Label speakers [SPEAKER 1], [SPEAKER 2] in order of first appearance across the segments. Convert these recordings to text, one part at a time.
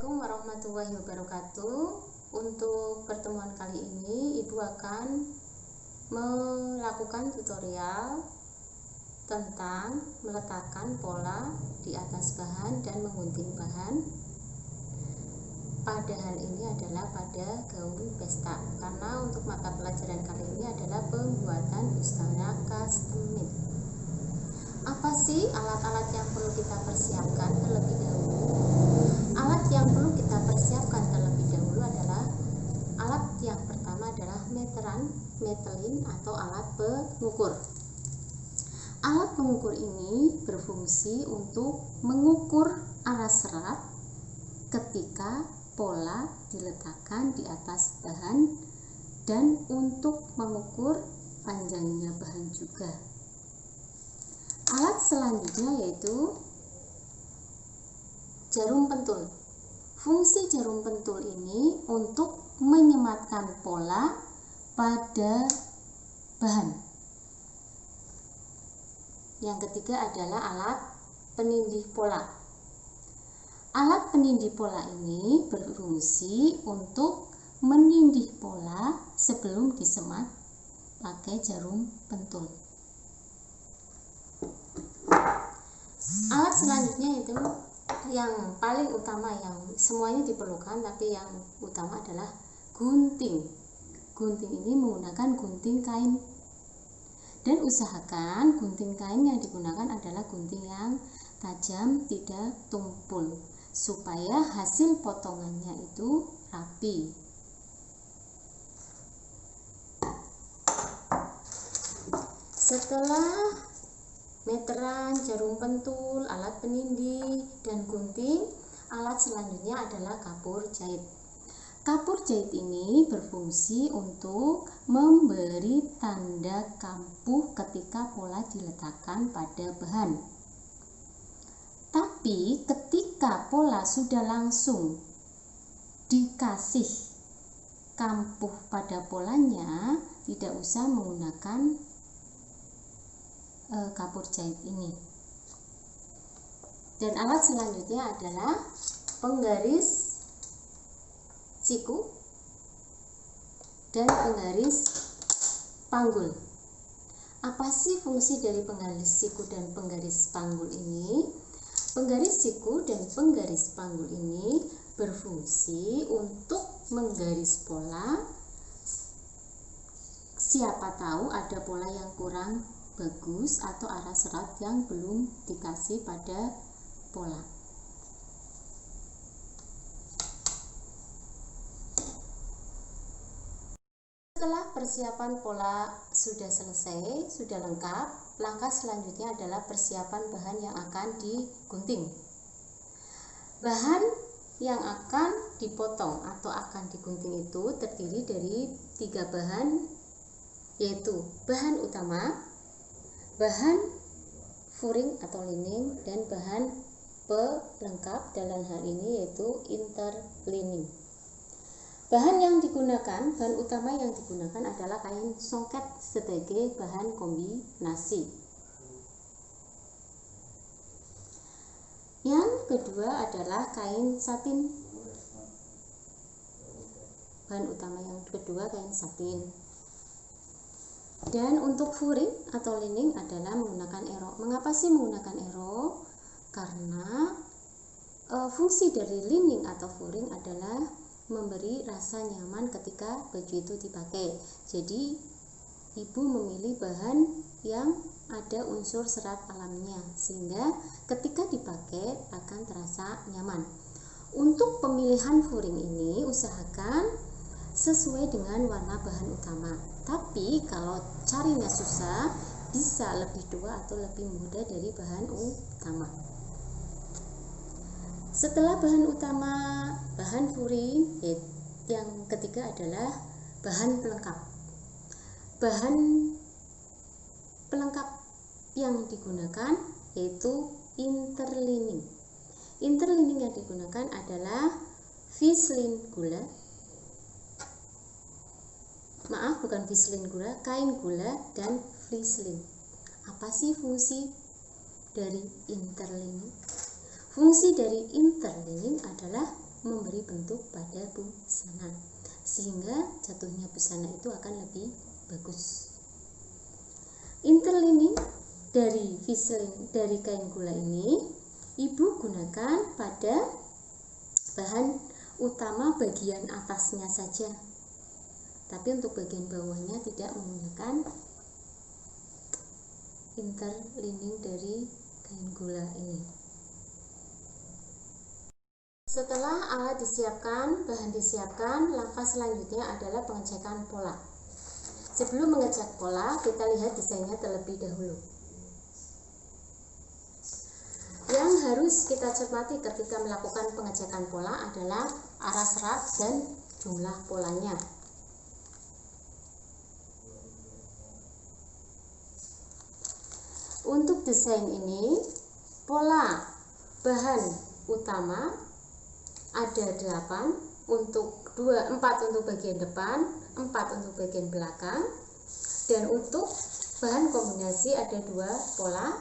[SPEAKER 1] Assalamualaikum warahmatullahi wabarakatuh. Untuk pertemuan kali ini Ibu akan melakukan tutorial tentang meletakkan pola di atas bahan dan menggunting bahan. Pada hal ini adalah pada gaun pesta, karena untuk mata pelajaran kali ini adalah pembuatan busana custom made. Apa sih alat-alat yang perlu kita persiapkan terlebih dahulu? Alat yang perlu kita persiapkan terlebih dahulu adalah alat yang pertama adalah meteran atau alat pengukur. Alat pengukur ini berfungsi untuk mengukur arah serat ketika pola diletakkan di atas bahan dan untuk mengukur panjangnya bahan juga. Alat selanjutnya yaitu jarum pentul. Fungsi jarum pentul ini untuk menyematkan pola pada bahan. Yang ketiga adalah alat penindih pola. Alat penindih pola ini berfungsi untuk menindih pola sebelum disemat pakai jarum pentul. Alat selanjutnya itu yang paling utama, yang semuanya diperlukan tapi yang utama adalah gunting. Gunting ini menggunakan gunting kain, dan usahakan gunting kain yang digunakan adalah gunting yang tajam, tidak tumpul, supaya hasil potongannya itu rapi. Setelah meteran, jarum pentul, alat penindih, dan gunting, alat selanjutnya adalah kapur jahit. Kapur jahit ini berfungsi untuk memberi tanda kampuh ketika pola diletakkan pada bahan. Tapi ketika pola sudah langsung dikasih kampuh pada polanya, tidak usah menggunakan kapur jahit ini. Dan alat selanjutnya adalah penggaris siku dan penggaris panggul. Apa sih fungsi dari penggaris siku dan penggaris panggul ini? Penggaris siku dan penggaris panggul ini berfungsi untuk menggaris pola. Siapa tahu ada pola yang kurang bagus atau arah serat yang belum dikasih pada pola. Setelah persiapan pola sudah selesai, sudah lengkap, langkah selanjutnya adalah persiapan bahan yang akan digunting. Bahan yang akan dipotong atau akan digunting itu terdiri dari 3 bahan, yaitu bahan utama, bahan furing atau lining, dan bahan pelengkap dalam hal ini yaitu interlining. Bahan yang digunakan, bahan utama yang digunakan adalah kain songket sebagai bahan kombinasi. Yang kedua adalah kain satin. Bahan utama yang kedua kain satin. Dan untuk furing atau lining adalah menggunakan ero. Mengapa sih menggunakan ero? Karena fungsi dari lining atau furing adalah memberi rasa nyaman ketika baju itu dipakai. Jadi ibu memilih bahan yang ada unsur serat alamnya, sehingga ketika dipakai akan terasa nyaman. Untuk pemilihan furing ini usahakan sesuai dengan warna bahan utama. Tapi kalau carinya susah, bisa lebih tua atau lebih muda dari bahan utama. Setelah bahan utama, bahan furing, yang ketiga adalah bahan pelengkap. Bahan pelengkap yang digunakan yaitu interlining. Interlining yang digunakan adalah vislin gula. Kain gula dan vislin. Apa sih fungsi dari interlining? Fungsi dari interlining adalah memberi bentuk pada busana, sehingga jatuhnya busana itu akan lebih bagus. Interlining dari viselin dari kain gula ini ibu gunakan pada bahan utama bagian atasnya saja, tapi untuk bagian bawahnya tidak menggunakan interlining dari kain gula ini. Setelah alat disiapkan, bahan disiapkan, langkah selanjutnya adalah pengecekan pola. Sebelum mengecek pola, kita lihat desainnya terlebih dahulu. Yang harus kita cermati ketika melakukan pengecekan pola adalah arah serat dan jumlah polanya. Untuk desain ini, pola bahan utama ada 8, untuk 4 untuk bagian depan, 4 untuk bagian belakang, dan untuk bahan kombinasi ada 2 pola,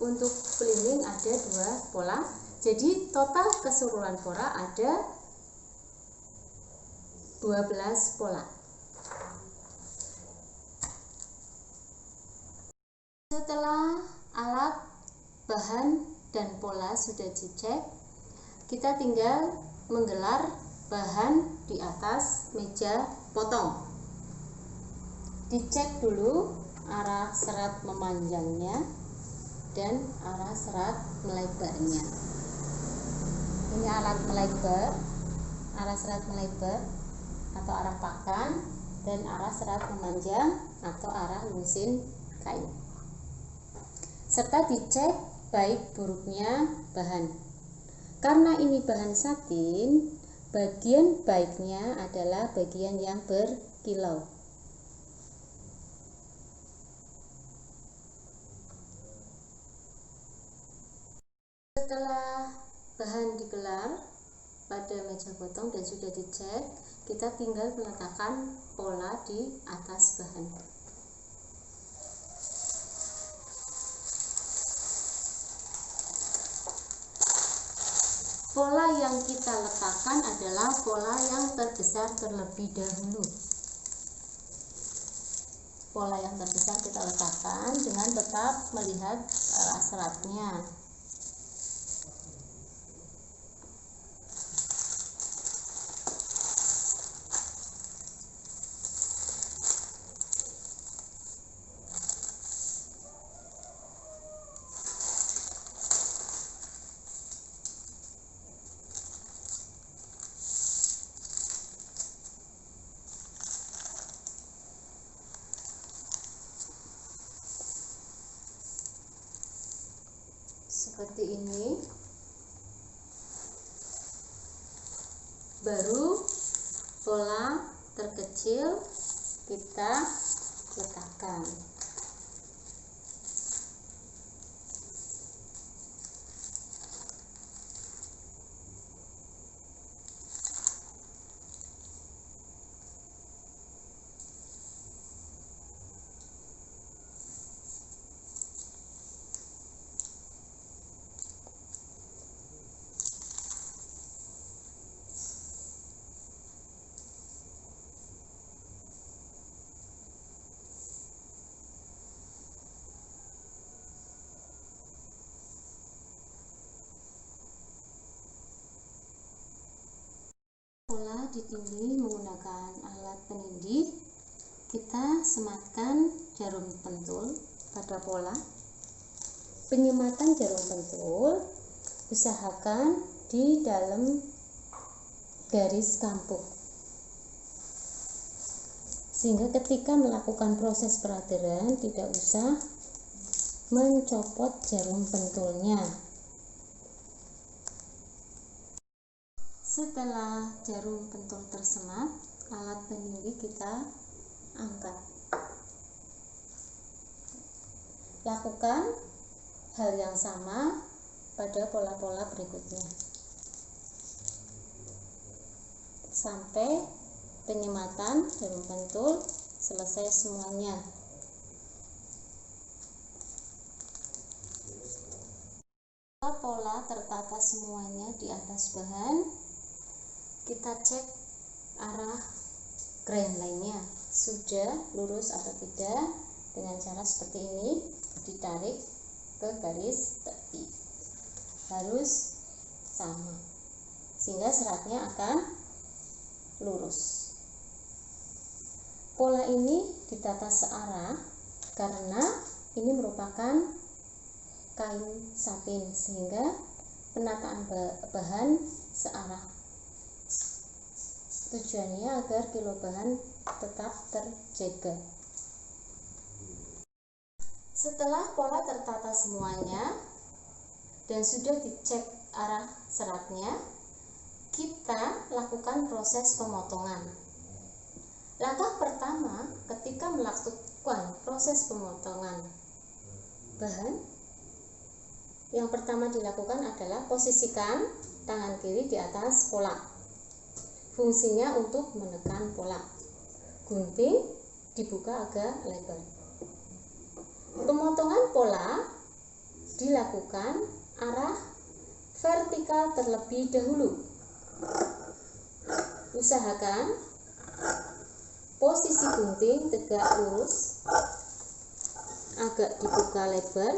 [SPEAKER 1] untuk peliling ada 2 pola. Jadi total keseluruhan pola ada 12 pola. Setelah alat, bahan, dan pola sudah dicek, kita tinggal menggelar bahan di atas meja potong. Dicek dulu arah serat memanjangnya dan arah serat melebarnya. Ini alat melebar, arah serat melebar atau arah pakan, dan arah serat memanjang atau arah lusin kain. Serta dicek baik buruknya bahan. Karena ini bahan satin, bagian baiknya adalah bagian yang berkilau. Setelah bahan digelar pada meja potong dan sudah dicek, kita tinggal meletakkan pola di atas bahan. Pola yang kita letakkan adalah pola yang terbesar terlebih dahulu. Pola yang terbesar kita letakkan dengan tetap melihat arah seratnya. Seperti ini. Baru pola terkecil kita letakkan. Pola ditindih menggunakan alat penindih. Kita sematkan jarum pentul pada pola. Penyematan jarum pentul usahakan di dalam garis kampuk, sehingga ketika melakukan proses peraderan tidak usah mencopot jarum pentulnya. Setelah jarum pentul tersemat, alat penindih kita angkat. Lakukan hal yang sama pada pola-pola berikutnya sampai penyematan jarum pentul selesai semuanya. Pola tertata semuanya di atas bahan, kita cek arah grain lainnya sudah lurus atau tidak dengan cara seperti ini, ditarik ke garis tepi, harus sama sehingga seratnya akan lurus. Pola ini ditata searah karena ini merupakan kain satin sehingga penataan bahan searah. Tujuannya agar kilo bahan tetap terjaga. Setelah pola tertata semuanya dan sudah dicek arah seratnya, kita lakukan proses pemotongan. Langkah pertama ketika melakukan proses pemotongan bahan, yang pertama dilakukan adalah posisikan tangan kiri di atas pola. Fungsinya untuk menekan pola. Gunting dibuka agak lebar. Pemotongan pola dilakukan arah vertikal terlebih dahulu. Usahakan posisi gunting tegak lurus, agak dibuka lebar,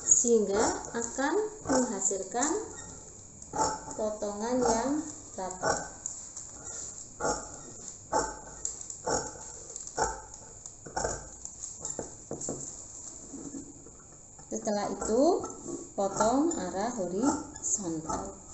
[SPEAKER 1] sehingga akan menghasilkan potongan yang rata. Setelah itu, potong arah horizontal.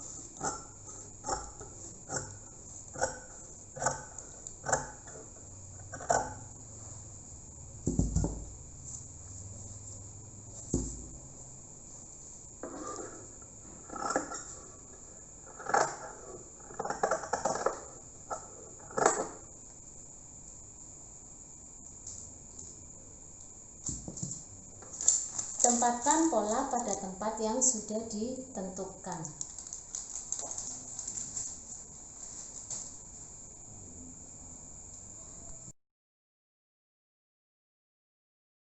[SPEAKER 1] Tempatkan pola pada tempat yang sudah ditentukan.